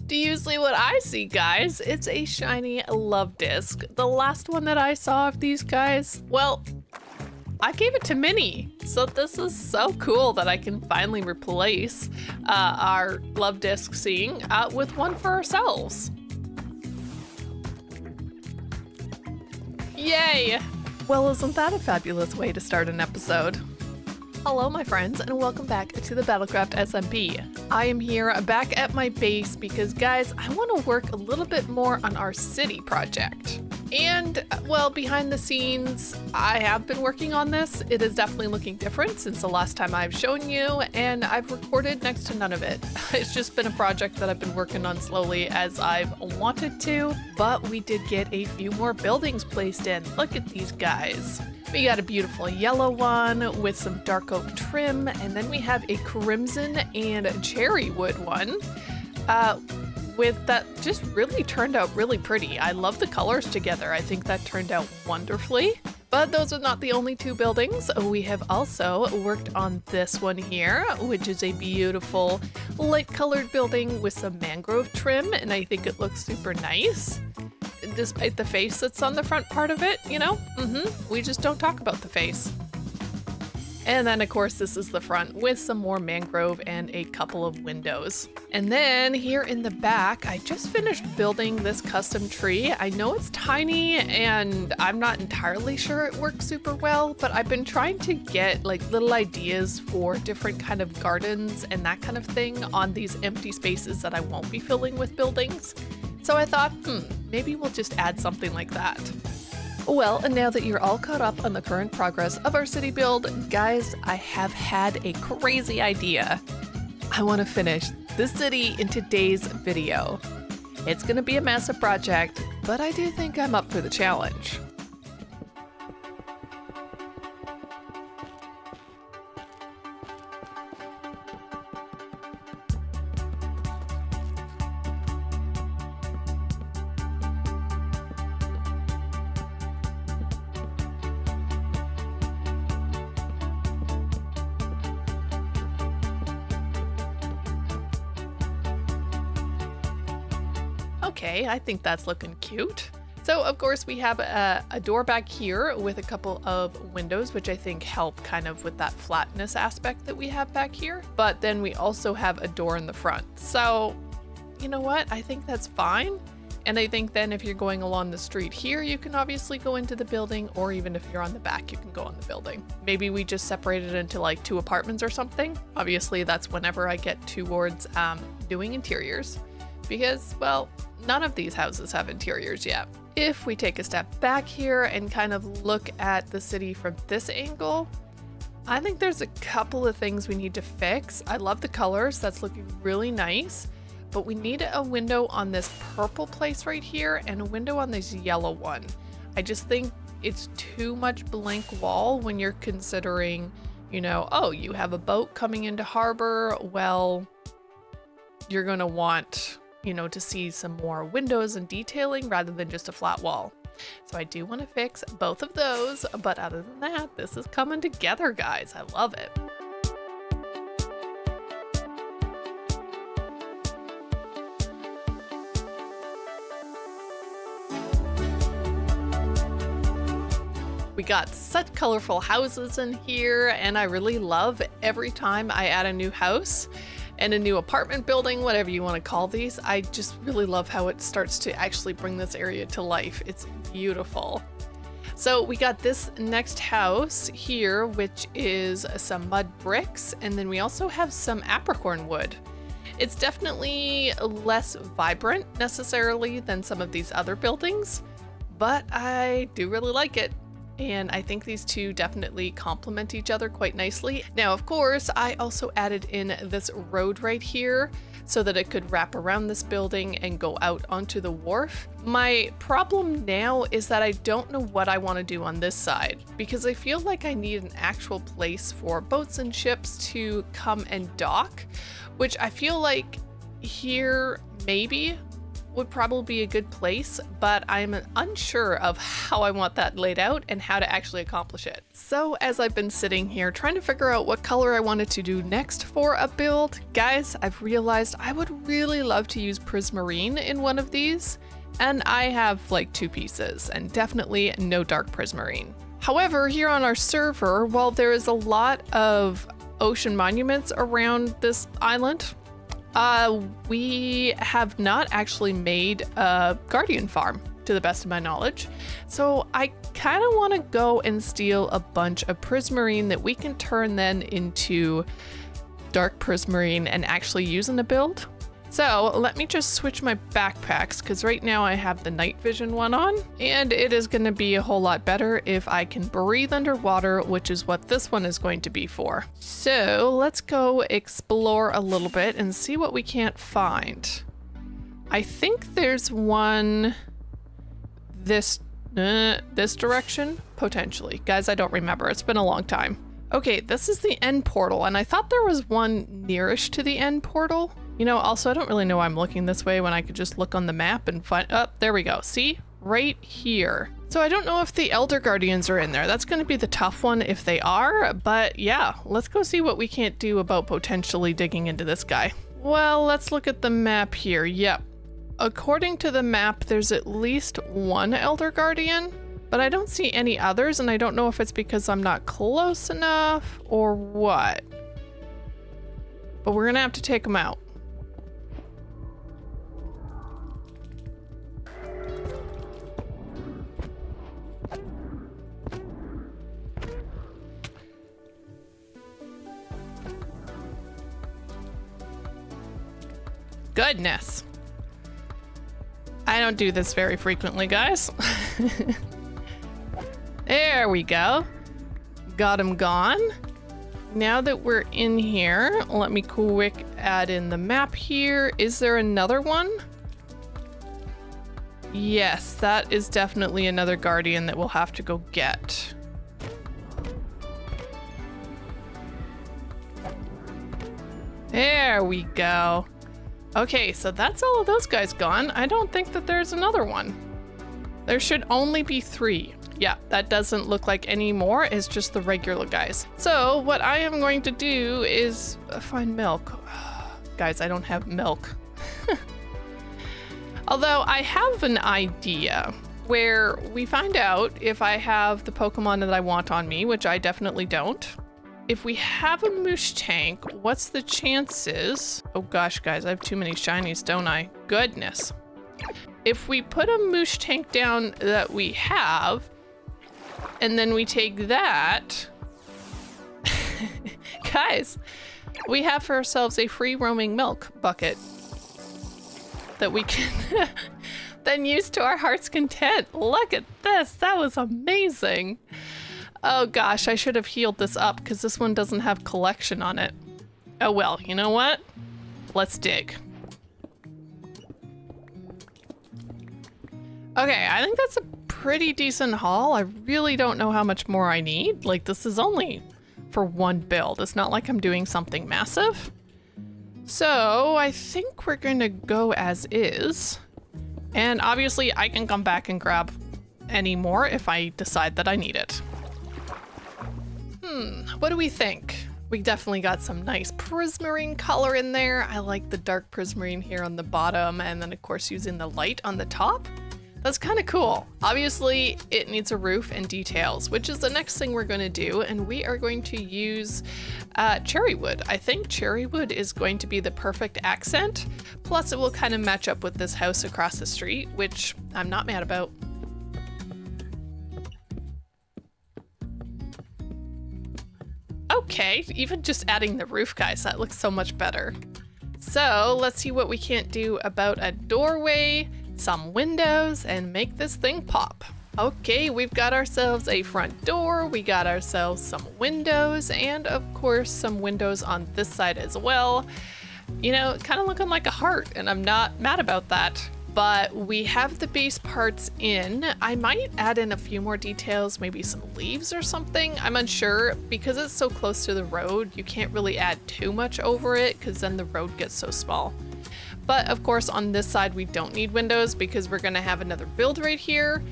Do you see what I see, guys? It's a shiny love disc. The last one that I saw of these guys, well, I gave it to Minnie. So this is so cool that I can finally replace our love disc seeing with one for ourselves. Yay! Well, isn't that a fabulous way to start an episode? Hello, my friends, and welcome back to the Battlecraft SMP. I am here back at my base because, guys, I want to work a little bit more on our city project. And, well, behind the scenes, I have been working on this. It is definitely looking different since the last time I've shown you, and I've recorded next to none of it. It's just been a project that I've been working on slowly as I've wanted to, but we did get a few more buildings placed in. Look at these guys. We got a beautiful yellow one with some dark oak trim, and then we have a crimson and cherry wood one. With that just really turned out really pretty. I love the colors together. I think that turned out wonderfully. But those are not the only two buildings. We have also worked on this one here, which is a beautiful light colored building with some mangrove trim, and I think it looks super nice. Despite the face that's on the front part of it, you know, we just don't talk about the face. And then, of course, this is the front with some more mangrove and a couple of windows. And then here in the back, I just finished building this custom tree. I know it's tiny and I'm not entirely sure it works super well, but I've been trying to get like little ideas for different kind of gardens and that kind of thing on these empty spaces that I won't be filling with buildings. So I thought, maybe we'll just add something like that. Well, and now that you're all caught up on the current progress of our city build, guys, I have had a crazy idea. I want to finish this city in today's video. It's going to be a massive project, but I do think I'm up for the challenge. Okay, I think that's looking cute. So of course we have a door back here with a couple of windows, which I think help kind of with that flatness aspect that we have back here. But then we also have a door in the front. So you know what? I think that's fine. And I think then if you're going along the street here, you can obviously go into the building, or even if you're on the back, you can go on the building. Maybe we just separate it into like 2 apartments or something. Obviously that's whenever I get towards doing interiors. Because, well, none of these houses have interiors yet. If we take a step back here and kind of look at the city from this angle, I think there's a couple of things we need to fix. I love the colors, that's looking really nice, but we need a window on this purple place right here and a window on this yellow one. I just think it's too much blank wall when you're considering, you know, oh, you have a boat coming into harbor, well, you're gonna want, you know, to see some more windows and detailing rather than just a flat wall. So I do want to fix both of those, but other than that, this is coming together, guys. I love it. We got such colorful houses in here, and I really love every time I add a new house and a new apartment building, whatever you want to call these. I just really love how it starts to actually bring this area to life. It's beautiful. So we got this next house here, which is some mud bricks, and then we also have some apricorn wood. It's definitely less vibrant necessarily than some of these other buildings, but I do really like it. And I think these two definitely complement each other quite nicely. Now, of course, I also added in this road right here so that it could wrap around this building and go out onto the wharf. My problem now is that I don't know what I want to do on this side, because I feel like I need an actual place for boats and ships to come and dock, which I feel like here maybe would probably be a good place, but I'm unsure of how I want that laid out and how to actually accomplish it. So as I've been sitting here trying to figure out what color I wanted to do next for a build, guys, I've realized I would really love to use Prismarine in one of these, and I have like 2 pieces and definitely no dark Prismarine. However, here on our server, while there is a lot of ocean monuments around this island, we have not actually made a guardian farm to the best of my knowledge. So I kind of want to go and steal a bunch of Prismarine that we can turn then into dark Prismarine and actually use in a build. So let me just switch my backpacks, because right now I have the night vision one on, and it is going to be a whole lot better if I can breathe underwater, which is what this one is going to be for. So let's go explore a little bit and see what we can't find. I think there's one this direction, potentially. Guys, I don't remember. It's been a long time. Okay, this is the end portal, and I thought there was one nearish to the end portal. You know, also, I don't really know why I'm looking this way when I could just look on the map and find... Oh, there we go. See? Right here. So I don't know if the Elder Guardians are in there. That's going to be the tough one if they are. But yeah, let's go see what we can't do about potentially digging into this guy. Well, let's look at the map here. Yep. According to the map, there's at least one Elder Guardian, but I don't see any others, and I don't know if it's because I'm not close enough or what. But we're going to have to take them out. Goodness. I don't do this very frequently, guys. There we go. Got him gone. Now that we're in here, let me quick add in the map here. Is there another one? Yes, that is definitely another guardian that we'll have to go get. There we go. Okay, so that's all of those guys gone. I don't think that there's another one. There should only be 3. Yeah, that doesn't look like any more. It's just the regular guys. So what I am going to do is find milk. Guys, I don't have milk. Although I have an idea where we find out if I have the Pokemon that I want on me, which I definitely don't. If we have a moosh tank, what's the chances? Oh gosh, guys, I have too many shinies, don't I? Goodness. If we put a moosh tank down that we have, and then we take that, guys, we have for ourselves a free roaming milk bucket that we can then use to our heart's content. Look at this, that was amazing. Oh gosh, I should have healed this up because this one doesn't have collection on it. Oh well, you know what? Let's dig. Okay, I think that's a pretty decent haul. I really don't know how much more I need. Like, this is only for one build. It's not like I'm doing something massive. So I think we're gonna go as is. And obviously I can come back and grab any more if I decide that I need it. What do we think? We definitely got some nice Prismarine color in there. I like the dark Prismarine here on the bottom, and then of course using the light on the top. That's kind of cool. Obviously it needs a roof and details, which is the next thing we're going to do, and we are going to use cherry wood. I think cherry wood is going to be the perfect accent. Plus it will kind of match up with this house across the street, which I'm not mad about. Okay, even just adding the roof, guys, that looks so much better. So let's see what we can't do about a doorway, some windows, and make this thing pop. Okay, we've got ourselves a front door, we got ourselves some windows, and of course some windows on this side as well. You know, kind of looking like a heart, and I'm not mad about that. But we have the base parts in. I might add in a few more details, maybe some leaves or something. I'm unsure. Because it's so close to the road, you can't really add too much over it because then the road gets so small. But of course on this side we don't need windows because we're gonna have another build right here.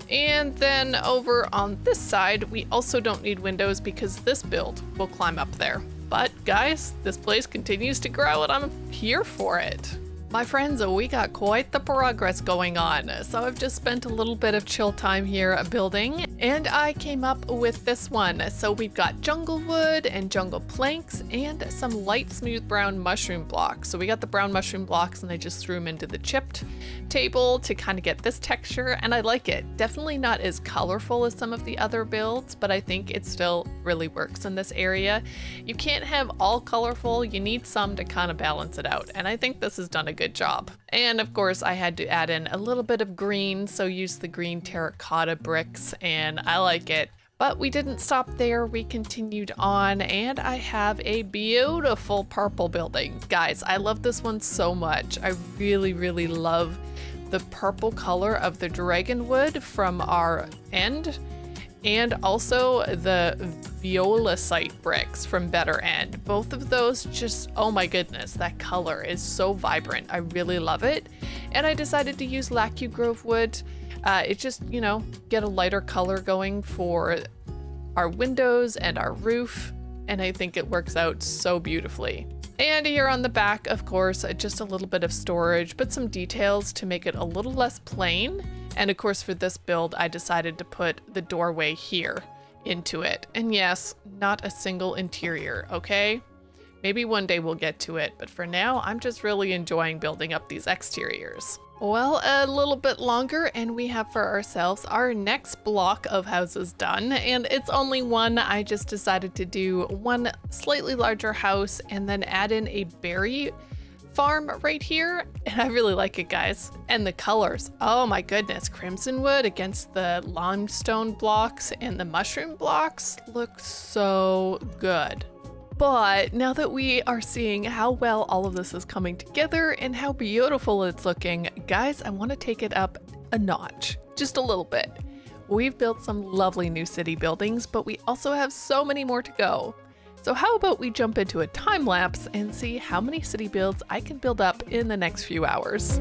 And then over on this side, we also don't need windows because this build will climb up there. But guys, this place continues to grow and I'm here for it. My friends, we got quite the progress going on. So I've just spent a little bit of chill time here building and I came up with this one. So we've got jungle wood and jungle planks and some light smooth brown mushroom blocks. So we got the brown mushroom blocks and I just threw them into the chipped table to kind of get this texture and I like it. Definitely not as colorful as some of the other builds, but I think it still really works in this area. You can't have all colorful, you need some to kind of balance it out. And I think this has done a good job. And of course I had to add in a little bit of green, so use the green terracotta bricks and I like it. But we didn't stop there, we continued on and I have a beautiful purple building. Guys, I love this one so much. I really love the purple color of the dragon wood from our end and also the violasite bricks from Better End. Both of those just, oh my goodness, that color is so vibrant. I really love it. And I decided to use Lacu Grove wood. It just, you know, get a lighter color going for our windows and our roof. And I think it works out so beautifully. And here on the back, of course, just a little bit of storage, but some details to make it a little less plain. And of course, for this build, I decided to put the doorway here into it. And yes, not a single interior, okay? Maybe one day we'll get to it, but for now, I'm just really enjoying building up these exteriors. Well, a little bit longer and we have for ourselves our next block of houses done, and it's only one. I just decided to do one slightly larger house and then add in a berry farm right here, and I really like it, guys. And the colors, oh my goodness, crimson wood against the limestone blocks and the mushroom blocks look so good. But now that we are seeing how well all of this is coming together and how beautiful it's looking, guys, I want to take it up a notch, just a little bit. We've built some lovely new city buildings, but we also have so many more to go. So how about we jump into a time lapse and see how many city builds I can build up in the next few hours.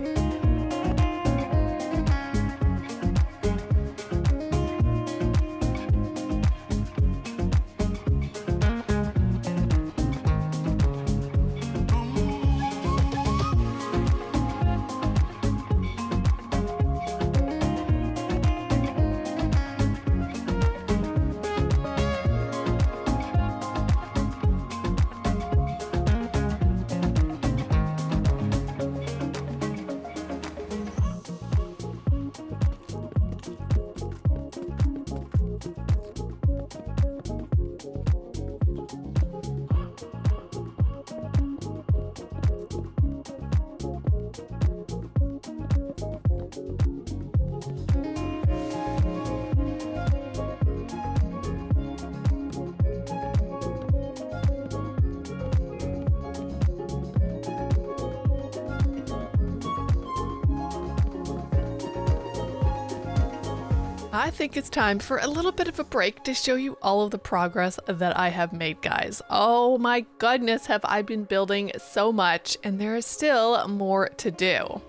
I think it's time for a little bit of a break to show you all of the progress that I have made, guys. Oh my goodness, have I been building so much, and there is still more to do.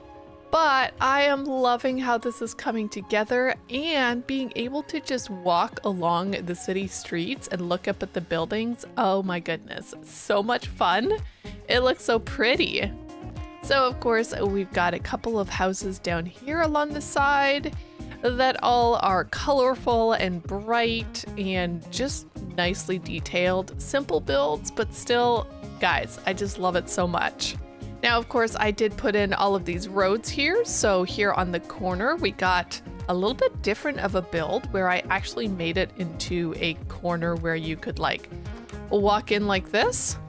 But I am loving how this is coming together and being able to just walk along the city streets and look up at the buildings. Oh my goodness, so much fun. It looks so pretty. So of course, we've got a couple of houses down here along the side that all are colorful and bright and just nicely detailed. Simple builds, but still, guys, I just love it so much. Now, of course, I did put in all of these roads here. So here on the corner, we got a little bit different of a build where I actually made it into a corner where you could like walk in like this.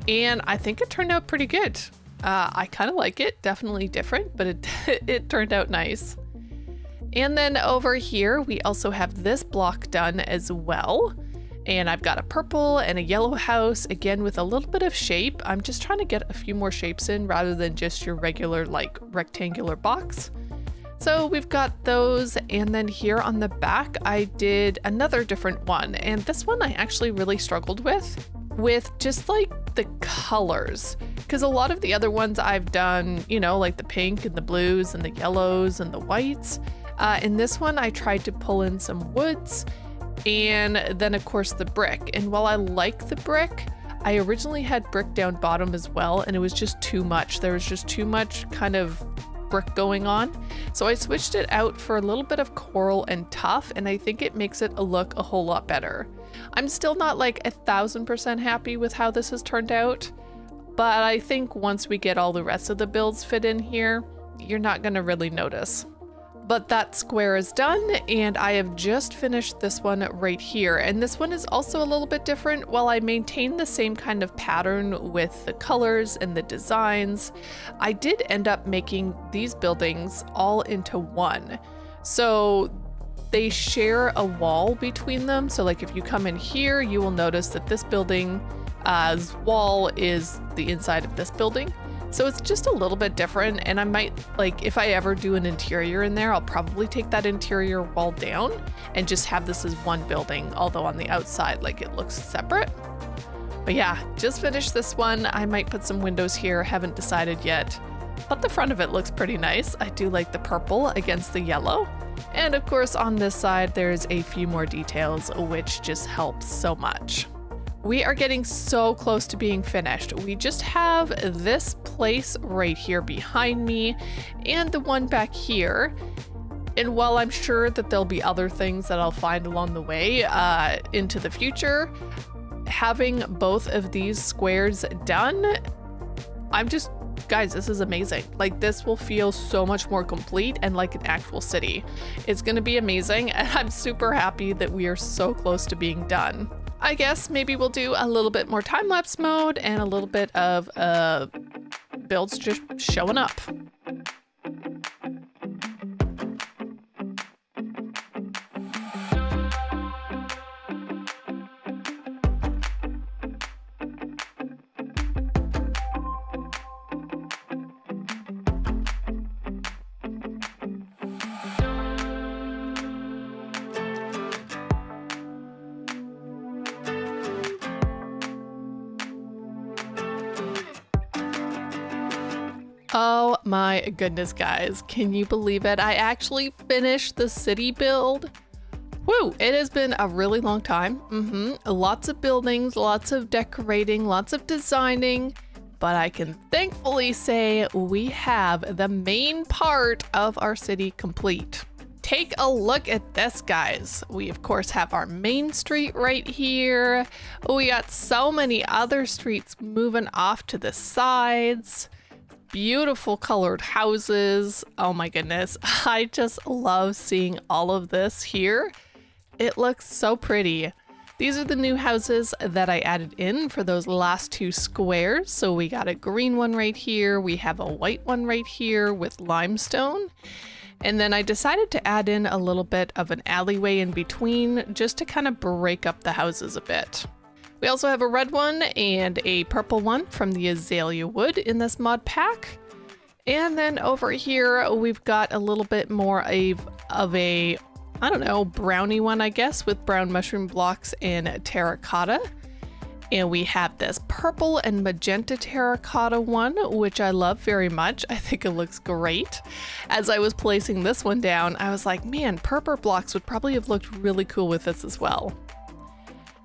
And I think it turned out pretty good. I kind of like it, definitely different, but it turned out nice. And then over here, we also have this block done as well. And I've got a purple and a yellow house, again with a little bit of shape. I'm just trying to get a few more shapes in rather than just your regular like rectangular box. So we've got those, and then here on the back, I did another different one. And this one I actually really struggled with. with just like the colors. Because a lot of the other ones I've done, you know, like the pink and the blues and the yellows and the whites. In this one, I tried to pull in some woods and then of course the brick. And while I like the brick, I originally had brick down bottom as well, and it was just too much. There was just too much kind of brick going on. So I switched it out for a little bit of coral and tuff, and I think it makes it look a whole lot better. I'm still not like 1000% happy with how this has turned out, but I think once we get all the rest of the builds fit in here, you're not gonna really notice. But that square is done, and I have just finished this one right here. And this one is also a little bit different. While I maintain the same kind of pattern with the colors and the designs, I did end up making these buildings all into one. So they share a wall between them. So like if you come in here, you will notice that this building's wall is the inside of this building. So it's just a little bit different, and I might, like, if I ever do an interior in there, I'll probably take that interior wall down and just have this as one building, although on the outside, like, it looks separate. But yeah, just finished this one. I might put some windows here, haven't decided yet, but the front of it looks pretty nice. I do like the purple against the yellow. And of course, on this side, there's a few more details, which just helps so much. We are getting so close to being finished. We just have this place right here behind me and the one back here. And while I'm sure that there'll be other things that I'll find along the way into the future, having both of these squares done, guys, this is amazing. Like, this will feel so much more complete and like an actual city. It's gonna be amazing, and I'm super happy that we are so close to being done. I guess maybe we'll do a little bit more time-lapse mode and a little bit of builds just showing up. Oh my goodness, guys. Can you believe it? I actually finished the city build. Woo! It has been a really long time. Lots of buildings, lots of decorating, lots of designing, but I can thankfully say we have the main part of our city complete. Take a look at this, guys. We of course have our main street right here. We got so many other streets moving off to the sides. Beautiful colored houses. Oh my goodness. I just love seeing all of this here. It looks so pretty. These are the new houses that I added in for those last two squares. So we got a green one right here. We have a white one right here with limestone. And then I decided to add in a little bit of an alleyway in between just to kind of break up the houses a bit. We also have a red one and a purple one from the azalea wood in this mod pack. And then over here, we've got a little bit more of a, I don't know, brownie one, I guess, with brown mushroom blocks and terracotta. And we have this purple and magenta terracotta one, which I love very much. I think it looks great. As I was placing this one down, I was like, man, purple blocks would probably have looked really cool with this as well.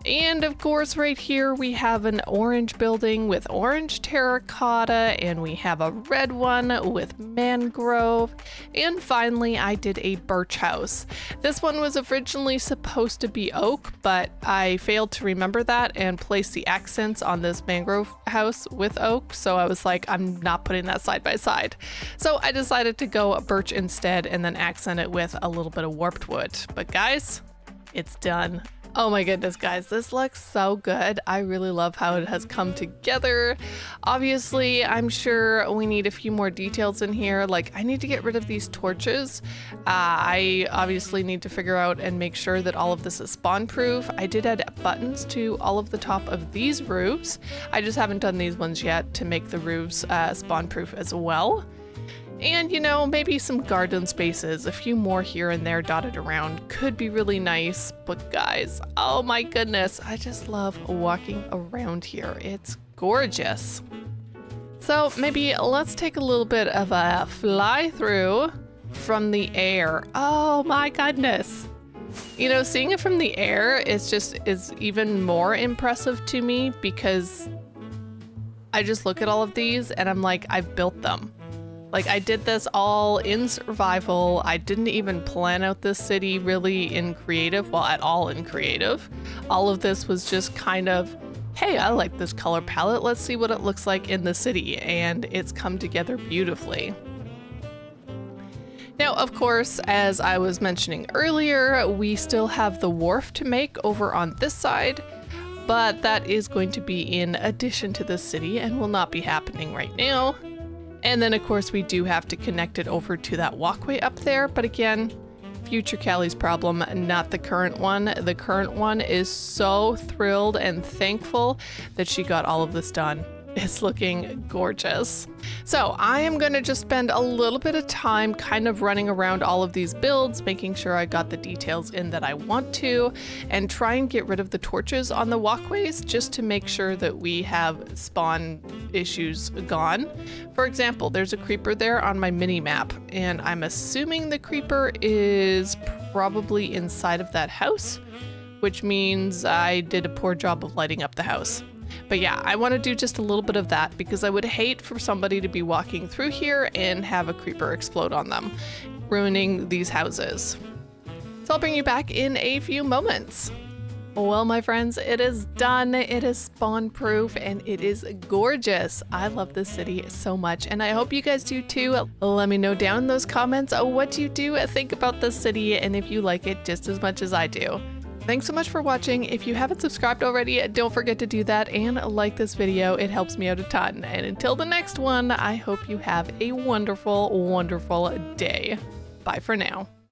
And of course, right here we have an orange building with orange terracotta, and we have a red one with mangrove. And finally, I did a birch house. This one was originally supposed to be oak, but I failed to remember that and place the accents on this mangrove house with oak. So I was like, I'm not putting that side by side. So I decided to go birch instead and then accent it with a little bit of warped wood. But guys, it's done. Oh my goodness, guys, this looks so good. I really love how it has come together. Obviously, I'm sure we need a few more details in here. Like, I need to get rid of these torches. I obviously need to figure out and make sure that all of this is spawn proof. I did add buttons to all of the top of these roofs. I just haven't done these ones yet to make the roofs spawn proof as well. And you know, maybe some garden spaces, a few more here and there dotted around could be really nice. But guys, oh my goodness, I just love walking around here. It's gorgeous. So maybe let's take a little bit of a fly through from the air. Oh my goodness. You know, seeing it from the air is even more impressive to me because I just look at all of these and I'm like, I've built them. Like, I did this all in survival. I didn't even plan out this city really in creative, well, at all in creative. All of this was just kind of, hey, I like this color palette. Let's see what it looks like in the city. And it's come together beautifully. Now, of course, as I was mentioning earlier, we still have the wharf to make over on this side, but that is going to be in addition to the city and will not be happening right now. And then, of course, we do have to connect it over to that walkway up there. But again, future Callie's problem, not the current one. The current one is so thrilled and thankful that she got all of this done. It's looking gorgeous. So I am going to just spend a little bit of time kind of running around all of these builds, making sure I got the details in that I want to, and try and get rid of the torches on the walkways just to make sure that we have spawn issues gone. For example, there's a creeper there on my mini map, and I'm assuming the creeper is probably inside of that house, which means I did a poor job of lighting up the house. But yeah, I want to do just a little bit of that because I would hate for somebody to be walking through here and have a creeper explode on them, ruining these houses. So I'll bring you back in a few moments. Well, my friends, it is done. It is spawn proof and it is gorgeous. I love this city so much and I hope you guys do too. Let me know down in those comments what you do think about this city and if you like it just as much as I do. Thanks so much for watching. If you haven't subscribed already, don't forget to do that and like this video. It helps me out a ton. And until the next one, I hope you have a wonderful, wonderful day. Bye for now.